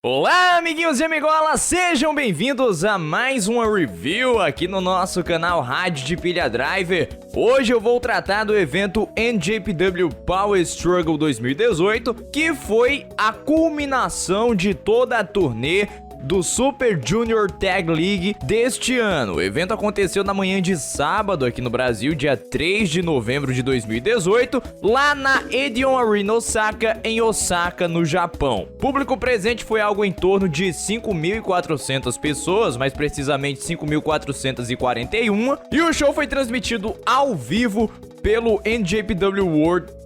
Olá, amiguinhos e amigolas, sejam bem-vindos a mais uma review aqui no nosso canal Rádio de Pilha Driver. Hoje eu vou tratar do evento NJPW Power Struggle 2018, que foi a culminação de toda a turnê do Super Junior Tag League deste ano. O evento aconteceu na manhã de sábado aqui no Brasil, dia 3 de novembro de 2018, lá na Edion Arena Osaka, em Osaka, no Japão. O público presente foi algo em torno de 5.400 pessoas, mais precisamente 5.441, e o show foi transmitido ao vivo pelo NJPWWorld.com.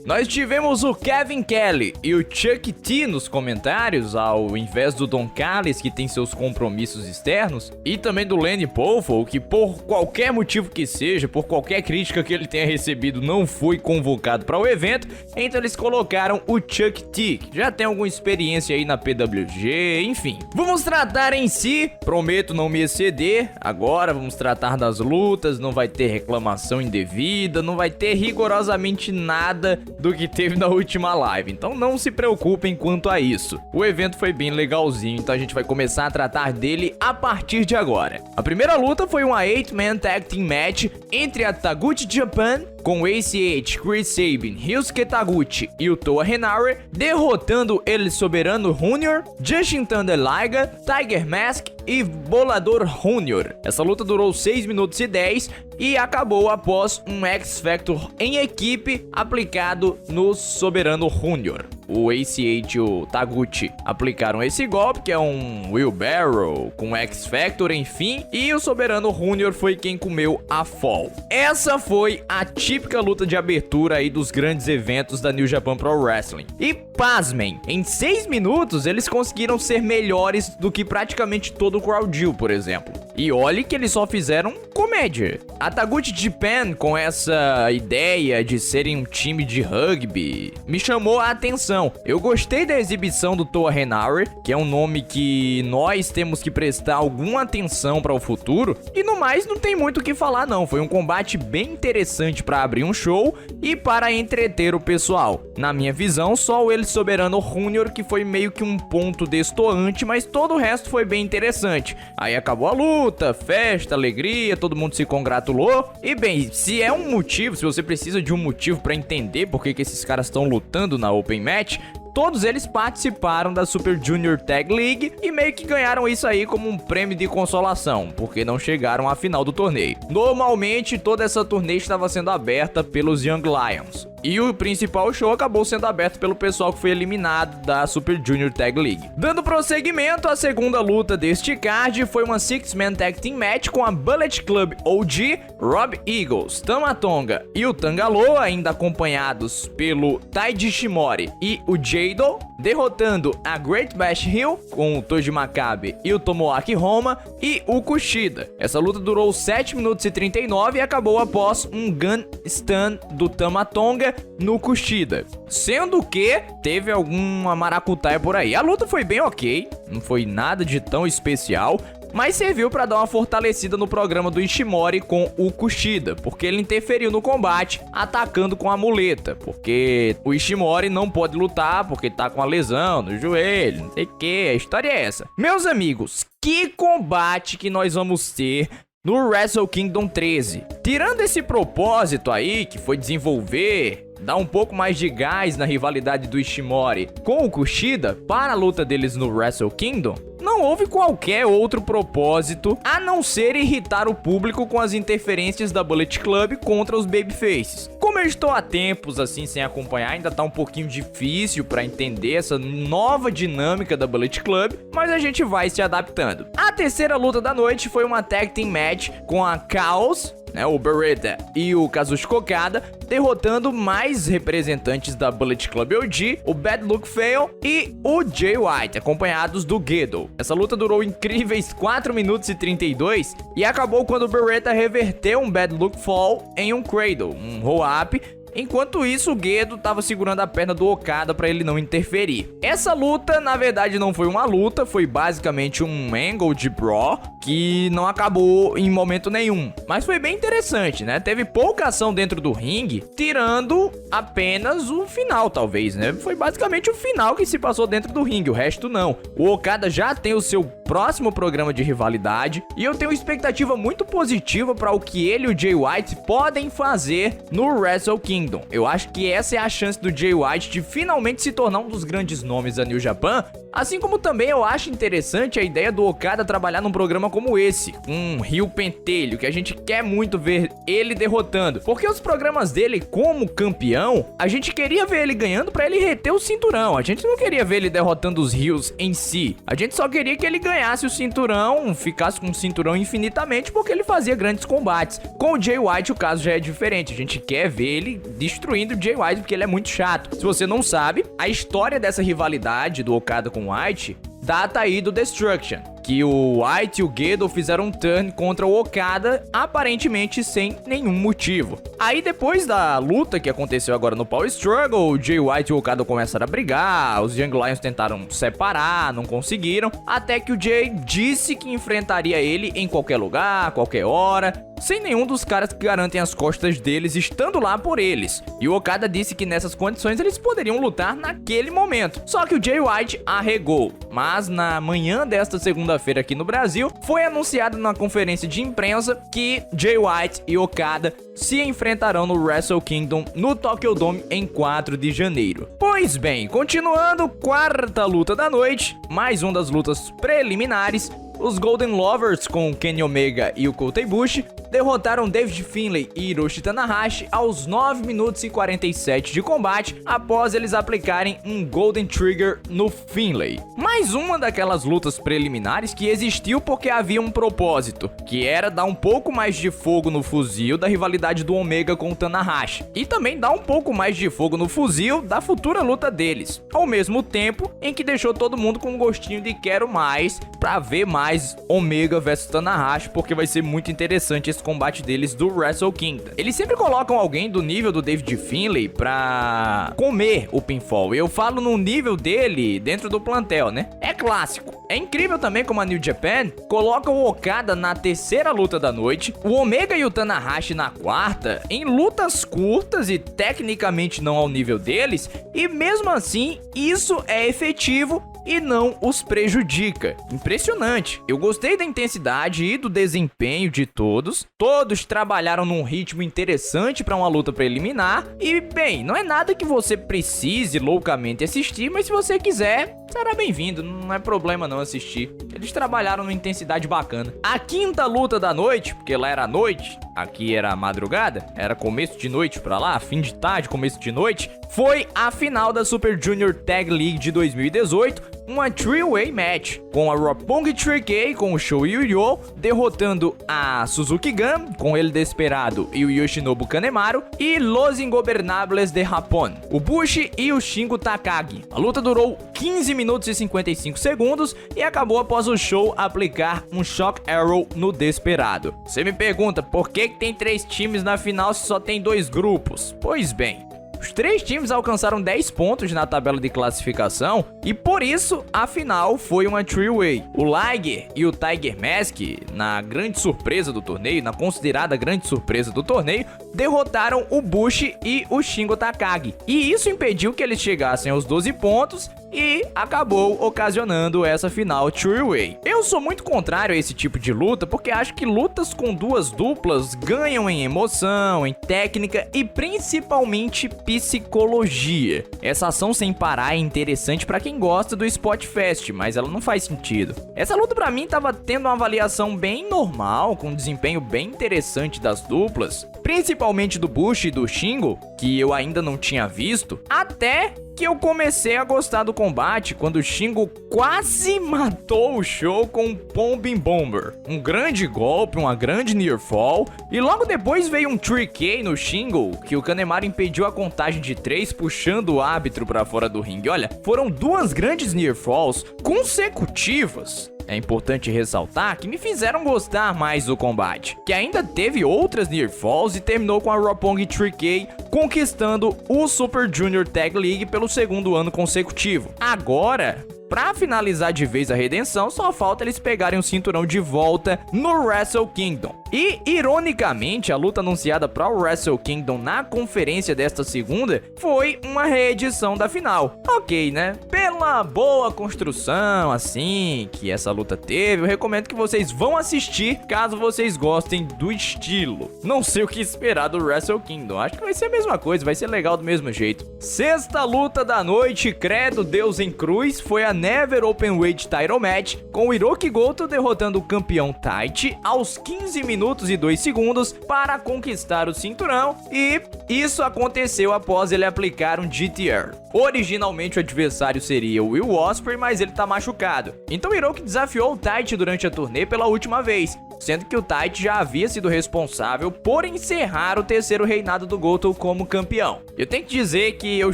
Nós tivemos o Kevin Kelly e o Chuck T nos comentários, ao invés do Don Callis, que tem seus compromissos externos, e também do Lenny Poffo, que por qualquer motivo que seja, por qualquer crítica que ele tenha recebido, não foi convocado para o evento. Então eles colocaram o Chuck T, que já tem alguma experiência aí na PWG, enfim. Vamos tratar em si, prometo não me exceder, agora vamos tratar das lutas, não vai ter reclamação indevida, não vai ter rigorosamente nada do que teve na última live, então não se preocupem quanto a isso. O evento foi bem legalzinho, então a gente vai começar a tratar dele a partir de agora. A primeira luta foi uma 8-man tag team match entre a Taguchi Japan com ACH, Chris Sabin, Ryusuke Taguchi e o Toa Henare, derrotando El Soberano Junior, Jushin Thunder Liger, Tiger Mask e Bolador Junior. Essa luta durou 6 minutos e 10 e acabou após um X-Factor em equipe aplicado no Soberano Junior. O ACH e o Taguchi aplicaram esse golpe, que é um wheelbarrow com X-Factor, enfim, e o Soberano Junior foi quem comeu a fall. Essa foi a típica luta de abertura aí dos grandes eventos da New Japan Pro Wrestling. E pasmem, em 6 minutos eles conseguiram ser melhores do que praticamente todo o Crowd, por exemplo. E olhe que eles só fizeram comédia. A Taguchi Japan, com essa ideia de serem um time de rugby, me chamou a atenção. Eu gostei da exibição do Toa Henare, que é um nome que nós temos que prestar alguma atenção para o futuro. E no mais, não tem muito o que falar não. Foi um combate bem interessante para abrir um show e para entreter o pessoal. Na minha visão, só o El Soberano Junior que foi meio que um ponto destoante, mas todo o resto foi bem interessante. Aí acabou a luta, festa, alegria, todo mundo se congratulou. E bem, se é um motivo, se você precisa de um motivo para entender por que esses caras estão lutando na Open Match, todos eles participaram da Super Junior Tag League e meio que ganharam isso aí como um prêmio de consolação, porque não chegaram à final do torneio. Normalmente, toda essa turnê estava sendo aberta pelos Young Lions. E o principal show acabou sendo aberto pelo pessoal que foi eliminado da Super Junior Tag League. Dando prosseguimento, a segunda luta deste card foi uma 6-man tag team match com a Bullet Club OG, Rob Eagles, Tama Tonga e o Tangaloa, ainda acompanhados pelo Taiji Shimori e o Jado, derrotando a Great Bash Hill com o Toji Makabe e o Tomoaki Honma e o Kushida. Essa luta durou 7 minutos e 39 e acabou após um gun stun do Tama Tonga no Kushida, sendo que teve alguma maracutaia por aí. A luta foi bem ok, não foi nada de tão especial, mas serviu para dar uma fortalecida no programa do Ishimori com o Kushida, porque ele interferiu no combate atacando com a muleta, porque o Ishimori não pode lutar porque tá com a lesão no joelho, não sei o que, a história é essa. Meus amigos, que combate que nós vamos ter no Wrestle Kingdom 13. Tirando esse propósito aí, que foi desenvolver, dar um pouco mais de gás na rivalidade do Ishimori com o Kushida para a luta deles no Wrestle Kingdom, não houve qualquer outro propósito a não ser irritar o público com as interferências da Bullet Club contra os Babyfaces. Como eu estou há tempos assim sem acompanhar, ainda tá um pouquinho difícil para entender essa nova dinâmica da Bullet Club, mas a gente vai se adaptando. A terceira luta da noite foi uma tag team match com a Chaos, o Beretta e o Kazuchika Okada, derrotando mais representantes da Bullet Club OG, o Bad Luck Fale e o Jay White, acompanhados do Gedo. Essa luta durou incríveis 4 minutos e 32 e acabou quando o Beretta reverteu um Bad Luck Fall em um Cradle, um roll-up. Enquanto isso, o Gedo tava segurando a perna do Okada para ele não interferir. Essa luta, na verdade, não foi uma luta, foi basicamente um angle de brawl, que não acabou em momento nenhum. Mas foi bem interessante, né? Teve pouca ação dentro do ringue, tirando apenas o final, talvez, né? Foi basicamente o final que se passou dentro do ringue, o resto não. O Okada já tem o seu próximo programa de rivalidade e eu tenho expectativa muito positiva para o que ele e o Jay White podem fazer no Wrestle Kingdom. Eu acho que essa é a chance do Jay White de finalmente se tornar um dos grandes nomes da New Japan, assim como também eu acho interessante a ideia do Okada trabalhar num programa como esse, um Rio Pentelho, que a gente quer muito ver ele derrotando, porque os programas dele como campeão, a gente queria ver ele ganhando para ele reter o cinturão, a gente não queria ver ele derrotando os Rios em si, a gente só queria que ele ganhasse o cinturão, ficasse com o cinturão infinitamente, porque ele fazia grandes combates. Com o Jay White o caso já é diferente, a gente quer ver ele destruindo o Jay White, porque ele é muito chato. Se você não sabe, a história dessa rivalidade do Okada com o White data aí do Destruction, que o White e o Gedo fizeram um turn contra o Okada, aparentemente sem nenhum motivo. Aí depois da luta que aconteceu agora no Power Struggle, o Jay White e o Okada começaram a brigar, os Young Lions tentaram separar, não conseguiram, até que o Jay disse que enfrentaria ele em qualquer lugar, qualquer hora, sem nenhum dos caras que garantem as costas deles estando lá por eles. E o Okada disse que nessas condições eles poderiam lutar naquele momento. Só que o Jay White arregou. Mas na manhã desta segunda-feira aqui no Brasil, foi anunciado na conferência de imprensa que Jay White e Okada se enfrentarão no Wrestle Kingdom no Tokyo Dome em 4 de janeiro. Pois bem, continuando, quarta luta da noite, mais uma das lutas preliminares. Os Golden Lovers, com Kenny Omega e o Kota Ibushi, derrotaram David Finlay e Hiroshi Tanahashi aos 9 minutos e 47 de combate, após eles aplicarem um Golden Trigger no Finlay. Mais uma daquelas lutas preliminares que existiu porque havia um propósito, que era dar um pouco mais de fogo no fuzil da rivalidade do Omega com o Tanahashi, e também dar um pouco mais de fogo no fuzil da futura luta deles, ao mesmo tempo em que deixou todo mundo com um gostinho de quero mais, pra ver mais Omega vs Tanahashi, porque vai ser muito interessante esse combate deles do Wrestle Kingdom. Eles sempre colocam alguém do nível do David Finlay pra comer o pinfall, e eu falo no nível dele dentro do plantel, né? É clássico. É incrível também como a New Japan coloca o Okada na terceira luta da noite, o Omega e o Tanahashi na quarta, em lutas curtas e tecnicamente não ao nível deles, e mesmo assim isso é efetivo e não os prejudica. Impressionante. Eu gostei da intensidade e do desempenho de todos. Todos trabalharam num ritmo interessante para uma luta preliminar. E, bem, não é nada que você precise loucamente assistir, mas se você quiser, será bem-vindo. Não é problema não assistir. Eles trabalharam numa intensidade bacana. A quinta luta da noite, porque lá era noite, aqui era madrugada, era começo de noite pra lá, fim de tarde, começo de noite, foi a final da Super Junior Tag League de 2018, uma three-way match, com a Roppongi 3K com o Sho Yu derrotando a Suzuki Gun, com ele Desperado e o Yoshinobu Kanemaru, e Los Ingobernables de Japón, o Bushi e o Shingo Takagi. A luta durou 15 minutos e 55 segundos e acabou após o Show aplicar um Shock Arrow no Desperado. Você me pergunta, por que tem 3 times na final se só tem 2 grupos? Pois bem, os 3 times alcançaram 10 pontos na tabela de classificação e por isso a final foi uma three-way. O Liger e o Tiger Mask, na grande surpresa do torneio, na considerada grande surpresa do torneio, derrotaram o Bushi e o Shingo Takagi. E isso impediu que eles chegassem aos 12 pontos e acabou ocasionando essa final three-way. Eu sou muito contrário a esse tipo de luta porque acho que lutas com 2 duplas ganham em emoção, em técnica e principalmente psicologia. Essa ação sem parar é interessante pra quem gosta do Spot Fest, mas ela não faz sentido. Essa luta pra mim tava tendo uma avaliação bem normal, com um desempenho bem interessante das duplas, principalmente do Bushi e do Shingo, que eu ainda não tinha visto, até que eu comecei a gostar do combate quando o Shingo quase matou o Show com um Bombing Bomber. Um grande golpe, uma grande Near Fall, e logo depois veio um 3K no Shingo, que o Kanemaru impediu a contagem de 3, puxando o árbitro pra fora do ringue. Olha, foram 2 grandes Near Falls consecutivas. É importante ressaltar que me fizeram gostar mais do combate, que ainda teve outras Near Falls e terminou com a Roppongi 3K conquistando o Super Junior Tag League pelo 2º ano consecutivo. Agora, pra finalizar de vez a redenção, só falta eles pegarem o cinturão de volta no Wrestle Kingdom. E, ironicamente, a luta anunciada para o Wrestle Kingdom na conferência desta segunda foi uma reedição da final. Ok, né? Pela boa construção, assim, que essa luta teve, eu recomendo que vocês vão assistir, caso vocês gostem do estilo. Não sei o que esperar do Wrestle Kingdom, acho que vai ser a mesma coisa, vai ser legal do mesmo jeito. Sexta luta da noite, credo Deus em cruz, foi a Never Openweight Title Match, com o Hiroki Goto derrotando o campeão Taichi aos 15 minutos e 2 segundos para conquistar o cinturão, e isso aconteceu após ele aplicar um GTR. Originalmente o adversário seria o Will Ospreay, mas ele tá machucado. Então Hiroki desafiou o Taichi durante a turnê pela última vez, sendo que o Taichi já havia sido responsável por encerrar o terceiro reinado do Goto como campeão. Eu tenho que dizer que eu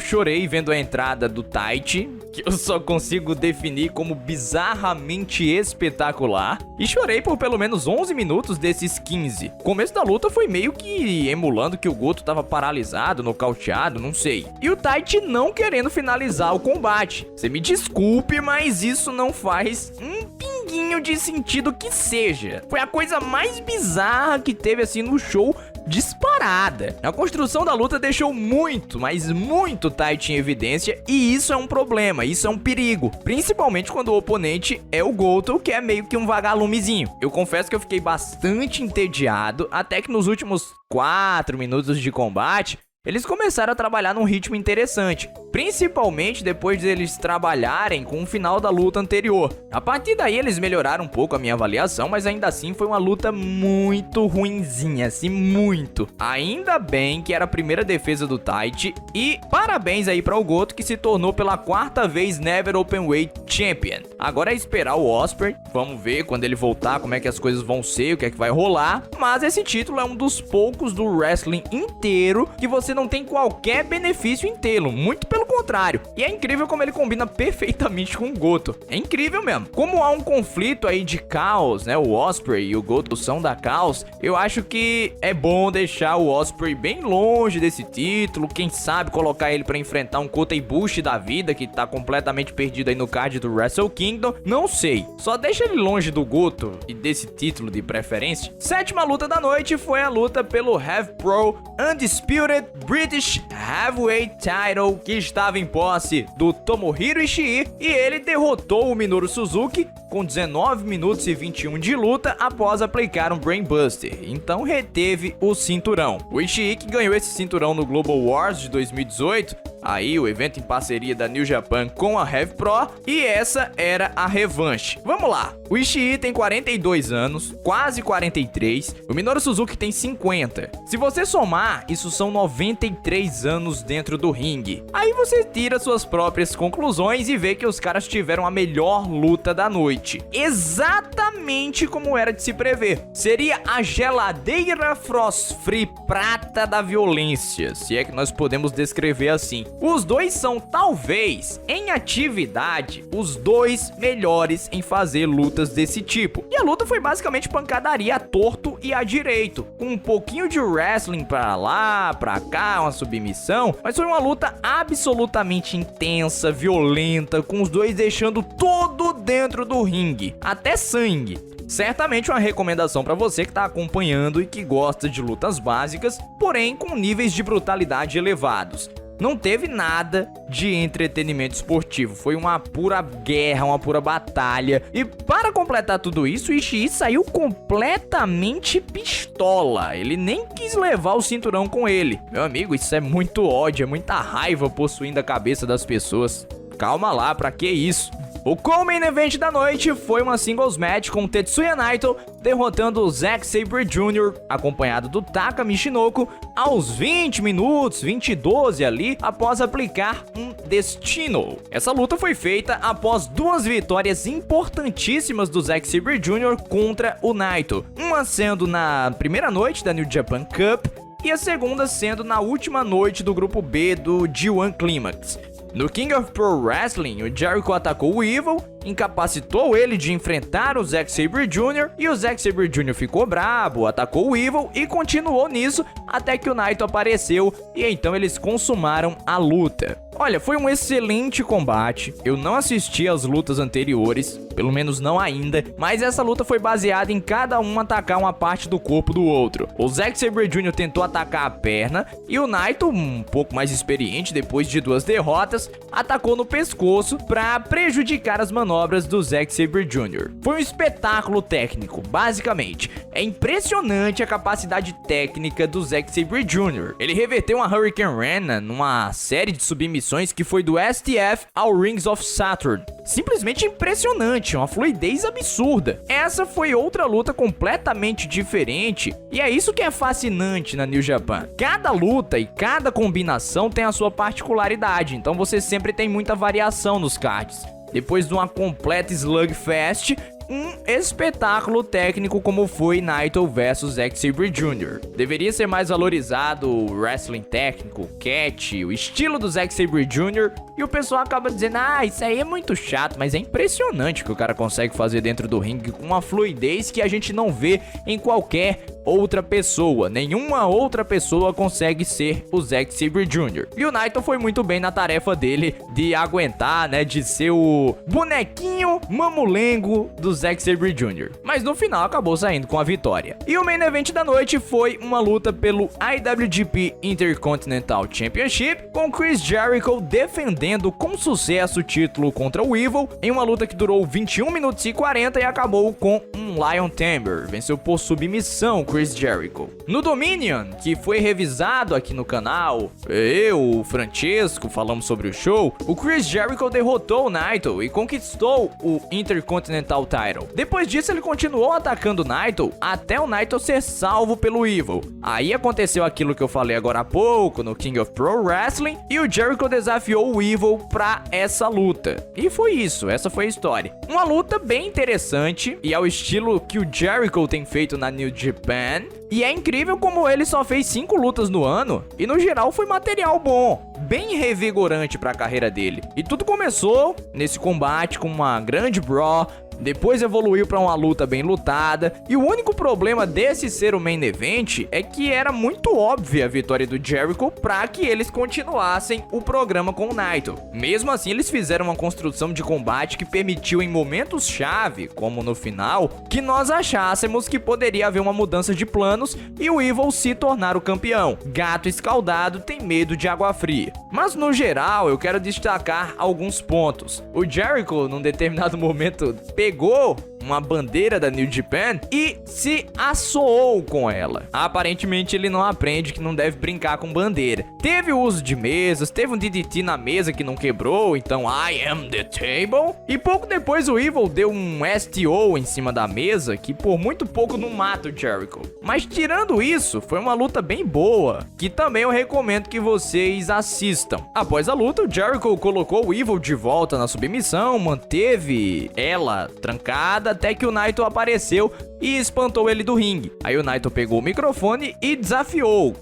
chorei vendo a entrada do Taichi, que eu só consigo definir como bizarramente espetacular, e chorei por pelo menos 11 minutos desses 15. O começo da luta foi meio que emulando que o Goto tava paralisado, nocauteado, não sei. E o Taichi não querendo finalizar o combate. Você me desculpe, mas isso não faz pinguinho de sentido que seja. Foi a coisa mais bizarra que teve assim no show, disparada. A construção da luta deixou muito, mas muito Taichi em evidência, e isso é um problema, isso é um perigo, principalmente quando o oponente é o Goto, que é meio que um vagalumezinho. Eu confesso que eu fiquei bastante entediado, até que nos últimos 4 minutos de combate, eles começaram a trabalhar num ritmo interessante, principalmente depois de eles trabalharem com o final da luta anterior. A partir daí eles melhoraram um pouco a minha avaliação, mas ainda assim foi uma luta muito ruinzinha, assim, muito. Ainda bem que era a primeira defesa do Taichi, e parabéns aí para o Goto, que se tornou pela 4ª vez Never Openweight Champion. Agora é esperar o Ospreay, vamos ver quando ele voltar como é que as coisas vão ser, o que é que vai rolar, mas esse título é um dos poucos do wrestling inteiro que você não tem qualquer benefício em tê-lo, muito pelo contrário. E é incrível como ele combina perfeitamente com o Goto. É incrível mesmo. Como há um conflito aí de caos, né? O Ospreay e o Goto são da caos. Eu acho que é bom deixar o Ospreay bem longe desse título. Quem sabe colocar ele pra enfrentar um Kota Ibushi da vida, que tá completamente perdido aí no card do Wrestle Kingdom. Não sei. Só deixa ele longe do Goto e desse título de preferência. Sétima luta da noite foi a luta pelo Rev Pro Undisputed British Heavyweight Title, que estava em posse do Tomohiro Ishii, e ele derrotou o Minoru Suzuki com 19 minutos e 21 de luta após aplicar um Brainbuster, então reteve o cinturão. O Ishii, que ganhou esse cinturão no Global Wars de 2018, aí o evento em parceria da New Japan com a Rev Pro, e essa era a revanche. Vamos lá, o Ishii tem 42 anos, quase 43, o Minoru Suzuki tem 50. Se você somar, isso são 93 anos dentro do ringue. Aí você tira suas próprias conclusões e vê que os caras tiveram a melhor luta da noite. Exatamente como era de se prever. Seria a geladeira Frost Free prata da violência, se é que nós podemos descrever assim. Os dois são, talvez, em atividade, os dois melhores em fazer lutas desse tipo. E a luta foi basicamente pancadaria a torto e a direito, com um pouquinho de wrestling pra lá, pra cá, uma submissão, mas foi uma luta absolutamente intensa, violenta, com os dois deixando tudo dentro do ringue, até sangue. Certamente uma recomendação para você que tá acompanhando e que gosta de lutas básicas, porém com níveis de brutalidade elevados. Não teve nada de entretenimento esportivo, foi uma pura guerra, uma pura batalha. E para completar tudo isso, o Ishii saiu completamente pistola. Ele nem quis levar o cinturão com ele. Meu amigo, isso é muito ódio, é muita raiva possuindo a cabeça das pessoas. Calma lá, pra que isso? O co-main event da noite foi uma singles match com Tetsuya Naito derrotando o Zack Sabre Jr., acompanhado do Taka Michinoku, aos 20 minutos, 20:12 ali, após aplicar um Destino. Essa luta foi feita após 2 vitórias importantíssimas do Zack Sabre Jr. contra o Naito, uma sendo na primeira noite da New Japan Cup e a segunda sendo na última noite do grupo B do G1 Climax. No King of Pro Wrestling, o Jericho atacou o Evil, incapacitou ele de enfrentar o Zack Sabre Jr. e o Zack Sabre Jr. ficou brabo, atacou o Evil e continuou nisso até que o Naito apareceu e então eles consumaram a luta. Olha, foi um excelente combate. Eu não assisti às lutas anteriores, pelo menos não ainda, mas essa luta foi baseada em cada um atacar uma parte do corpo do outro. O Zack Sabre Jr. tentou atacar a perna e o Naito, um pouco mais experiente depois de 2 derrotas, atacou no pescoço para prejudicar as manobras do Zack Sabre Jr. Foi um espetáculo técnico, basicamente. É impressionante a capacidade técnica do Zack Sabre Jr. Ele reverteu uma Hurricane Rana numa série de submissões que foi do STF ao Rings of Saturn. Simplesmente impressionante, uma fluidez absurda. Essa foi outra luta completamente diferente e é isso que é fascinante na New Japan. Cada luta e cada combinação tem a sua particularidade, então você sempre tem muita variação nos cards. Depois de uma completa slugfest, um espetáculo técnico como foi Naito vs Zack Sabre Jr. Deveria ser mais valorizado o wrestling técnico, o catch, o estilo do Zack Sabre Jr. E o pessoal acaba dizendo, isso aí é muito chato, mas é impressionante o que o cara consegue fazer dentro do ringue com uma fluidez que a gente não vê em qualquer outra pessoa. Nenhuma outra pessoa consegue ser o Zack Sabre Jr. E o Naito foi muito bem na tarefa dele de aguentar, né, de ser o bonequinho mamulengo do Zack Sabre Jr. Mas no final acabou saindo com a vitória. E o main event da noite foi uma luta pelo IWGP Intercontinental Championship, com Chris Jericho defendendo com sucesso o título contra o Evil, em uma luta que durou 21 minutos e 40 e acabou com um Lion Tamer. Venceu por submissão Chris Jericho. No Dominion, que foi revisado aqui no canal, eu, o Francesco, falamos sobre o show, o Chris Jericho derrotou o Naito e conquistou o Intercontinental Title. Depois disso, ele continuou atacando o Naito até o Naito ser salvo pelo Evil. Aí aconteceu aquilo que eu falei agora há pouco no King of Pro Wrestling e o Jericho desafiou o Evil pra essa luta. E foi isso, essa foi a história. Uma luta bem interessante e ao estilo que o Jericho tem feito na New Japan. E é incrível como ele só fez 5 lutas no ano e no geral foi material bom, bem revigorante pra carreira dele. E tudo começou nesse combate com uma grande brawl, depois evoluiu pra uma luta bem lutada, e o único problema desse ser o main event é que era muito óbvia a vitória do Jericho pra que eles continuassem o programa com o Naito. Mesmo assim, eles fizeram uma construção de combate que permitiu em momentos-chave, como no final, que nós achássemos que poderia haver uma mudança de planos e o Evil se tornar o campeão. Gato escaldado tem medo de água fria. Mas no geral, eu quero destacar alguns pontos. O Jericho, num determinado momento, pegou uma bandeira da New Japan e se assoou com ela. Aparentemente ele não aprende que não deve brincar com bandeira. Teve o uso de mesas, teve um DDT na mesa que não quebrou, então I am the table. E pouco depois o Evil deu um STO em cima da mesa que por muito pouco não mata o Jericho. Mas tirando isso, foi uma luta bem boa, que também eu recomendo que vocês assistam. Após a luta, o Jericho colocou o Evil de volta na submissão, manteve ela trancada até que o Naito apareceu e espantou ele do ringue. Aí o Naito pegou o microfone e desafiou.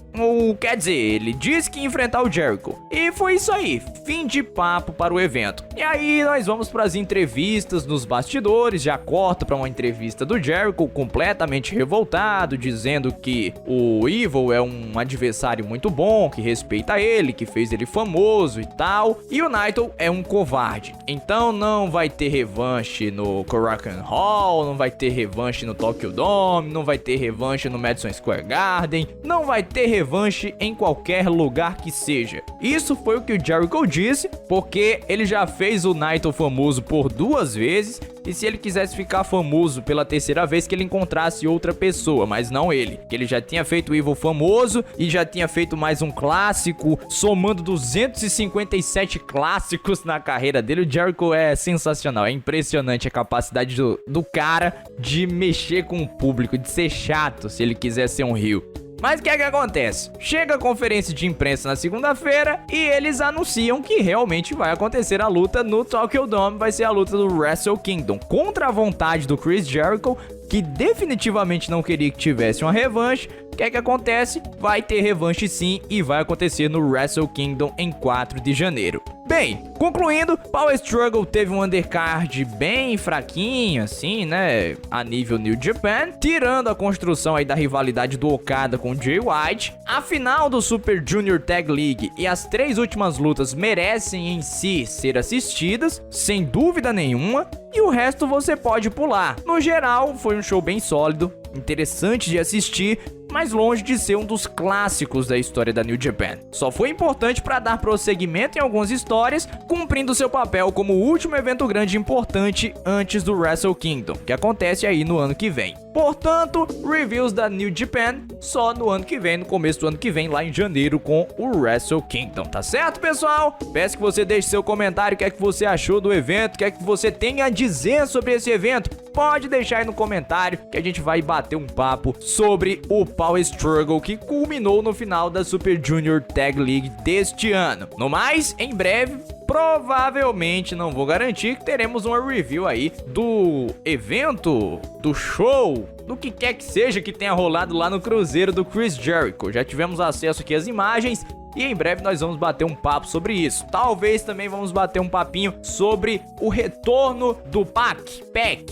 Quer dizer, ele disse que ia enfrentar o Jericho. E foi isso aí, fim de papo para o evento. E aí nós vamos para as entrevistas nos bastidores, já corta para uma entrevista do Jericho completamente revoltado, dizendo que o Evil é um adversário muito bom, que respeita ele, que fez ele famoso e tal. E o Naito é um covarde. Então não vai ter revanche no Korakuen Hall, não vai ter revanche no Tokyo Dome, não vai ter revanche no Madison Square Garden, não vai ter revanche em qualquer lugar que seja. Isso foi o que o Jericho disse, porque ele já fez o Naito famoso por 2 vezes, e se ele quisesse ficar famoso pela 3ª vez, que ele encontrasse outra pessoa, mas não ele, que ele já tinha feito o Evil famoso e já tinha feito mais um clássico, somando 257 clássicos na carreira dele. O Jericho é sensacional, é impressionante a capacidade do cara de mexer com o público, de ser chato se ele quiser ser um heel. Mas o que é que acontece? Chega a conferência de imprensa na segunda-feira e eles anunciam que realmente vai acontecer a luta no Tokyo Dome, vai ser a luta do Wrestle Kingdom, contra a vontade do Chris Jericho, que definitivamente não queria que tivesse uma revanche, o que é que acontece? Vai ter revanche sim e vai acontecer no Wrestle Kingdom em 4 de janeiro. Bem, concluindo, Power Struggle teve um undercard bem fraquinho, assim, né, a nível New Japan, tirando a construção aí da rivalidade do Okada com Jay White. A final do Super Junior Tag League e as 3 últimas lutas merecem em si ser assistidas, sem dúvida nenhuma, e o resto você pode pular. No geral, foi um show bem sólido, interessante de assistir, mas longe de ser um dos clássicos da história da New Japan. Só foi importante para dar prosseguimento em algumas histórias, cumprindo seu papel como o último evento grande e importante antes do Wrestle Kingdom, que acontece aí no ano que vem. Portanto, reviews da New Japan só no ano que vem, no começo do ano que vem, lá em janeiro, com o Wrestle Kingdom, tá certo, pessoal? Peço que você deixe seu comentário, o que é que você achou do evento, o que é que você tem a dizer sobre esse evento. Pode deixar aí no comentário que a gente vai bater um papo sobre o Power Struggle que culminou no final da Super Junior Tag League deste ano. No mais, em breve, provavelmente, não vou garantir, que teremos uma review aí do evento, do show, do que quer que seja que tenha rolado lá no Cruzeiro do Chris Jericho. Já tivemos acesso aqui às imagens e em breve nós vamos bater um papo sobre isso. Talvez também vamos bater um papinho sobre o retorno do Pac,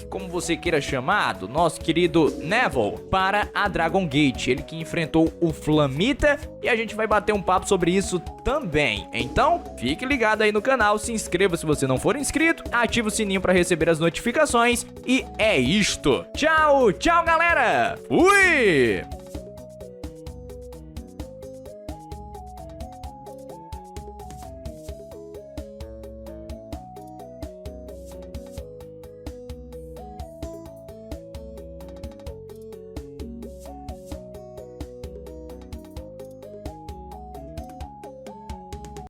como você queira chamar, do nosso querido Neville, para a Dragon Gate. Ele que enfrentou o Flamita e a gente vai bater um papo sobre isso também. Então, fique ligado aí no canal, se inscreva se você não for inscrito, ative o sininho para receber as notificações e é isto. Tchau, tchau galera! Fui!